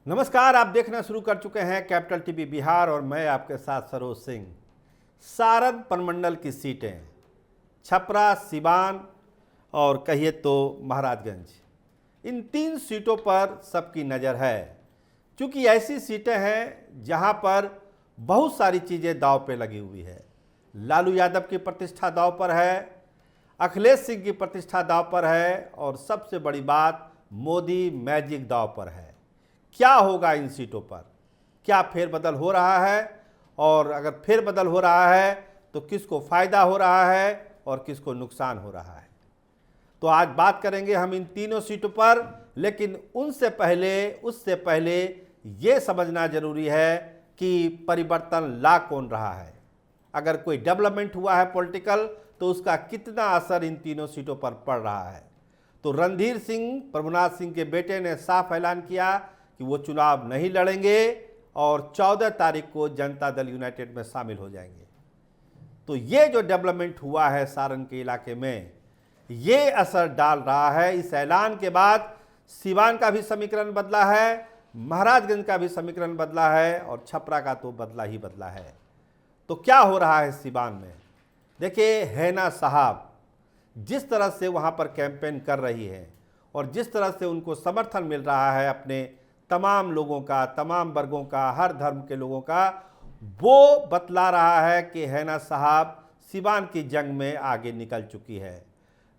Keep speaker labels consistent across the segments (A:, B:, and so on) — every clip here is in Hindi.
A: नमस्कार, आप देखना शुरू कर चुके हैं कैपिटल टीवी बिहार और मैं आपके साथ सरोज सिंह। सारण प्रमंडल की सीटें छपरा, सिवान और कहिए तो महाराजगंज, इन 3 सीटों पर सबकी नज़र है। क्योंकि ऐसी सीटें हैं जहां पर बहुत सारी चीज़ें दांव पे लगी हुई है। लालू यादव की प्रतिष्ठा दांव पर है, अखिलेश सिंह की प्रतिष्ठा दांव पर है और सबसे बड़ी बात मोदी मैजिक दांव पर है। क्या होगा इन सीटों पर? क्या फेरबदल हो रहा है? और अगर फेरबदल हो रहा है तो किसको फ़ायदा हो रहा है और किसको नुकसान हो रहा है? तो आज बात करेंगे हम इन तीनों सीटों पर, लेकिन उससे पहले ये समझना जरूरी है कि परिवर्तन ला कौन रहा है। अगर कोई डेवलपमेंट हुआ है पॉलिटिकल, तो उसका कितना असर इन तीनों सीटों पर पड़ रहा है। तो रणधीर सिंह, प्रभुनाथ सिंह के बेटे ने साफ ऐलान किया कि वो चुनाव नहीं लड़ेंगे और 14 तारीख को जनता दल यूनाइटेड में शामिल हो जाएंगे। तो ये जो डेवलपमेंट हुआ है सारण के इलाके में, ये असर डाल रहा है। इस ऐलान के बाद सिवान का भी समीकरण बदला है, महाराजगंज का भी समीकरण बदला है और छपरा का तो बदला ही बदला है। तो क्या हो रहा है सिवान में? देखिए, हैना साहब जिस तरह से वहाँ पर कैंपेन कर रही है और जिस तरह से उनको समर्थन मिल रहा है अपने तमाम लोगों का, तमाम वर्गों का, हर धर्म के लोगों का, वो बतला रहा है कि हैना साहब सिवान की जंग में आगे निकल चुकी है।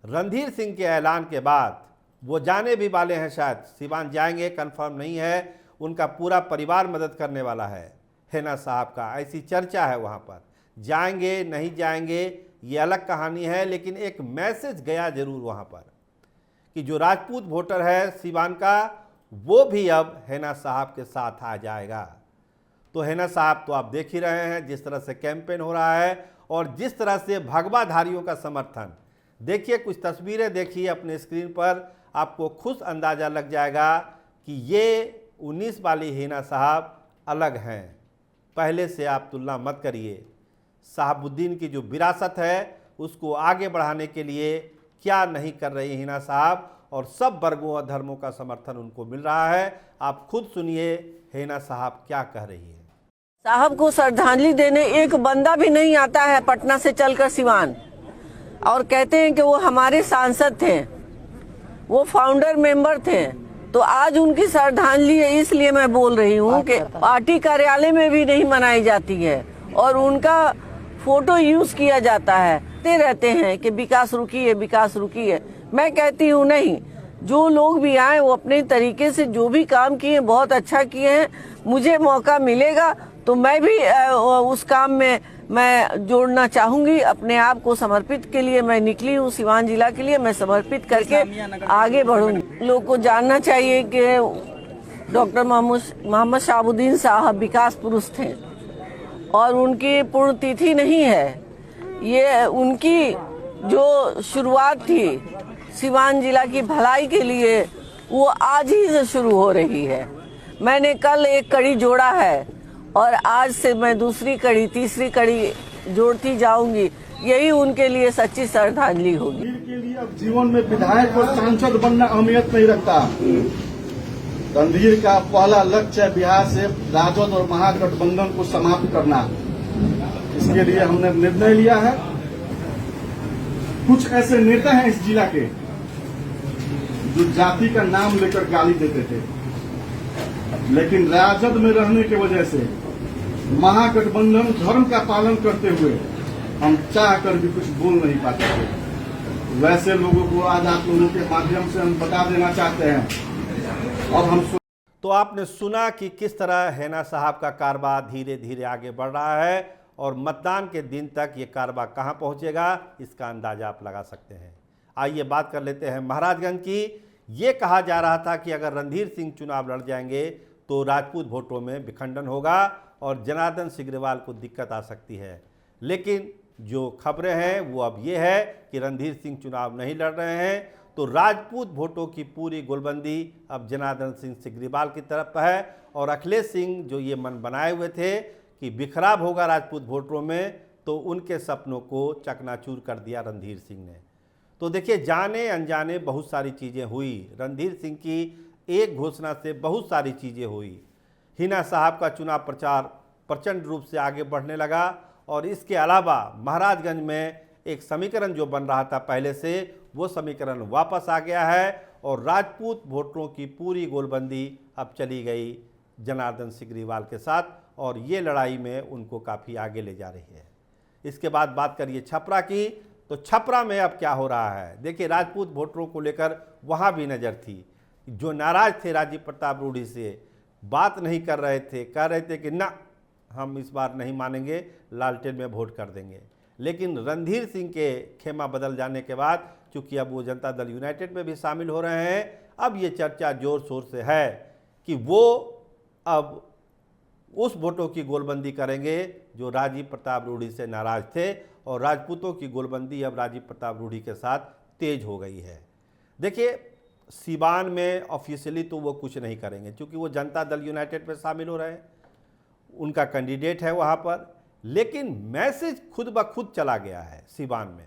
A: रणधीर सिंह के ऐलान के बाद वो जाने भी वाले हैं, शायद सिवान जाएंगे, कंफर्म नहीं है। उनका पूरा परिवार मदद करने वाला है हैना साहब का, ऐसी चर्चा है। वहाँ पर जाएंगे नहीं जाएंगे ये अलग कहानी है, लेकिन एक मैसेज गया जरूर वहाँ पर कि जो राजपूत वोटर है सिवान का, वो भी अब हैना साहब के साथ आ जाएगा। तो हैना साहब तो आप देख ही रहे हैं जिस तरह से कैंपेन हो रहा है और जिस तरह से भगवाधारियों का समर्थन। देखिए, कुछ तस्वीरें देखिए अपने स्क्रीन पर, आपको खुद अंदाज़ा लग जाएगा कि ये 19 वाली हैना साहब अलग हैं। पहले से आप तुलना मत करिए। शहाबुद्दीन की जो विरासत है उसको आगे बढ़ाने के लिए क्या नहीं कर रही हैना साहब, और सब वर्गों और धर्मों का समर्थन उनको मिल रहा है। आप खुद सुनिए हैना साहब क्या कह रही है।
B: साहब को श्रद्धांजलि देने एक बंदा भी नहीं आता है पटना से चलकर सिवान, और कहते हैं कि वो हमारे सांसद थे, वो फाउंडर मेंबर थे। तो आज उनकी श्रद्धांजलि है, इसलिए मैं बोल रही हूँ कि पार्टी कार्यालय में भी नहीं मनाई जाती है और उनका फोटो यूज किया जाता है। ते रहते हैं कि विकास रुकी है, विकास रुकी है। मैं कहती हूँ नहीं, जो लोग भी आए वो अपने तरीके से जो भी काम किए बहुत अच्छा किए हैं। मुझे मौका मिलेगा तो मैं भी उस काम में मैं जोड़ना चाहूंगी। अपने आप को समर्पित के लिए मैं निकली हूँ, सिवान जिला के लिए मैं समर्पित करके आगे बढ़ूंगी। लोग को जानना चाहिए कि डॉक्टर मोहम्मद शहाबुद्दीन साहब विकास पुरुष थे और उनकी पुण्यतिथि नहीं है। ये उनकी जो शुरुआत थी सिवान जिला की भलाई के लिए, वो आज ही से शुरू हो रही है। मैंने कल एक कड़ी जोड़ा है और आज से मैं दूसरी कड़ी, तीसरी कड़ी जोड़ती जाऊंगी। यही उनके लिए सच्ची श्रद्धांजलि होगी।
C: के लिए अब जीवन में विधायक और सांसद बनना अहमियत नहीं रखता। रणधीर का पहला लक्ष्य है बिहार से राजद और महागठबंधन को समाप्त करना। इसके लिए हमने निर्णय लिया है। कुछ ऐसे नेता हैं इस जिला के जो जाति का नाम लेकर गाली देते थे, लेकिन राजद में रहने की वजह से महागठबंधन धर्म का पालन करते हुए हम चाह कर भी कुछ बोल नहीं पाते थे। वैसे लोगों को आज आप लोगों के माध्यम से हम बता देना चाहते हैं। अब हम
A: तो आपने सुना कि किस तरह हैना साहब का कारबार धीरे धीरे आगे बढ़ रहा है और मतदान के दिन तक ये कारबार कहाँ पहुँचेगा इसका अंदाजा आप लगा सकते हैं। आइए बात कर लेते हैं महाराजगंज की। ये कहा जा रहा था कि अगर रणधीर सिंह चुनाव लड़ जाएंगे तो राजपूत वोटों में विखंडन होगा और जनार्दन सिग्रीवाल को दिक्कत आ सकती है। लेकिन जो खबरें हैं वो अब ये है कि रणधीर सिंह चुनाव नहीं लड़ रहे हैं, तो राजपूत वोटों की पूरी गोलबंदी अब जनार्दन सिंह सिग्रीवाल की तरफ है। और अखिलेश सिंह जो ये मन बनाए हुए थे कि बिखराव होगा राजपूत वोटरों में, तो उनके सपनों को चकनाचूर कर दिया रणधीर सिंह ने। तो देखिए, जाने अनजाने बहुत सारी चीज़ें हुई। रणधीर सिंह की एक घोषणा से बहुत सारी चीज़ें हुई। हिना साहब का चुनाव प्रचार प्रचंड रूप से आगे बढ़ने लगा और इसके अलावा महाराजगंज में एक समीकरण जो बन रहा था पहले से, वो समीकरण वापस आ गया है और राजपूत वोटरों की पूरी गोलबंदी अब चली गई जनार्दन सिग्रीवाल के साथ और ये लड़ाई में उनको काफ़ी आगे ले जा रही है। इसके बाद बात करिए छपरा की, तो छपरा में अब क्या हो रहा है। देखिए, राजपूत वोटरों को लेकर वहाँ भी नज़र थी। जो नाराज थे राजीव प्रताप रूढ़ी से, बात नहीं कर रहे थे, कह रहे थे कि ना, हम इस बार नहीं मानेंगे, लालटेन में वोट कर देंगे। लेकिन रणधीर सिंह के खेमा बदल जाने के बाद, चूँकि अब वो जनता दल यूनाइटेड में भी शामिल हो रहे हैं, अब ये चर्चा जोर शोर से है कि वो अब उस वोटों की गोलबंदी करेंगे जो राजीव प्रताप रूढ़ी से नाराज थे और राजपूतों की गोलबंदी अब राजीव प्रताप रूढ़ी के साथ तेज हो गई है। देखिए, सिवान में ऑफिशियली तो वो कुछ नहीं करेंगे क्योंकि वो जनता दल यूनाइटेड में शामिल हो रहे हैं, उनका कैंडिडेट है वहाँ पर। लेकिन मैसेज खुद ब खुद चला गया है सिवान में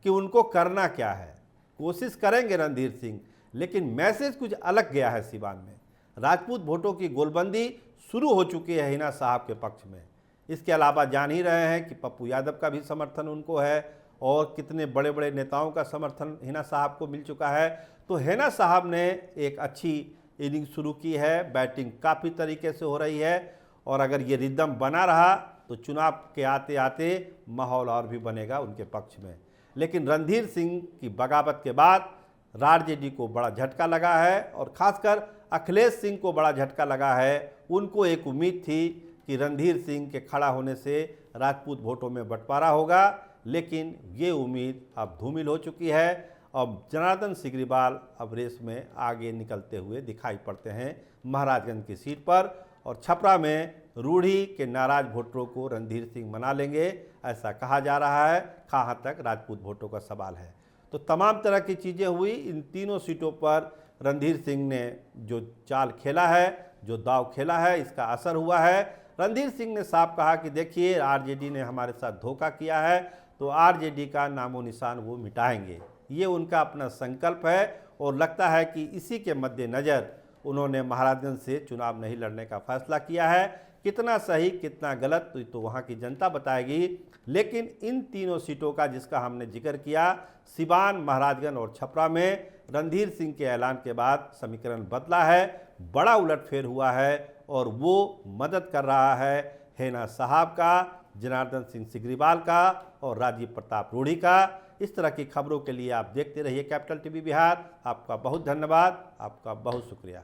A: कि उनको करना क्या है। कोशिश करेंगे रणधीर सिंह, लेकिन मैसेज कुछ अलग गया है सिवान में। राजपूत वोटों की गोलबंदी शुरू हो चुकी है हिना साहब के पक्ष में। इसके अलावा जान ही रहे हैं कि पप्पू यादव का भी समर्थन उनको है और कितने बड़े बड़े नेताओं का समर्थन हिना साहब को मिल चुका है। तो हिना साहब ने एक अच्छी इनिंग शुरू की है, बैटिंग काफ़ी तरीके से हो रही है और अगर ये रिदम बना रहा तो चुनाव के आते आते माहौल और भी बनेगा उनके पक्ष में। लेकिन रणधीर सिंह की बगावत के बाद आरजेडी को बड़ा झटका लगा है और ख़ासकर अखिलेश सिंह को बड़ा झटका लगा है। उनको एक उम्मीद थी कि रणधीर सिंह के खड़ा होने से राजपूत वोटों में बंटवारा होगा, लेकिन ये उम्मीद अब धूमिल हो चुकी है। अब जनार्दन सिग्रीवाल अब रेस में आगे निकलते हुए दिखाई पड़ते हैं महाराजगंज की सीट पर और छपरा में रूढ़ी के नाराज वोटरों को रणधीर सिंह मना लेंगे, ऐसा कहा जा रहा है। कहाँ तक राजपूत वोटों का सवाल है। तो तमाम तरह की चीज़ें हुई। इन तीनों सीटों पर रणधीर सिंह ने जो चाल खेला है, जो दाव खेला है, इसका असर हुआ है। रणधीर सिंह ने साफ कहा कि देखिए, आरजेडी ने हमारे साथ धोखा किया है तो आरजेडी का नामो निशान वो मिटाएंगे। ये उनका अपना संकल्प है और लगता है कि इसी के मद्देनज़र उन्होंने महाराजगंज से चुनाव नहीं लड़ने का फैसला किया है। कितना सही कितना गलत तो वहाँ की जनता बताएगी। लेकिन इन तीनों सीटों का जिसका हमने जिक्र किया, सिवान, महाराजगंज और छपरा में रणधीर सिंह के ऐलान के बाद समीकरण बदला है, बड़ा उलटफेर हुआ है और वो मदद कर रहा है हिना साहब का, जनार्दन सिंह सिग्रीवाल का और राजीव प्रताप रूढ़ी का। इस तरह की खबरों के लिए आप देखते रहिए कैपिटल टीवी बिहार। आपका बहुत धन्यवाद, आपका बहुत शुक्रिया।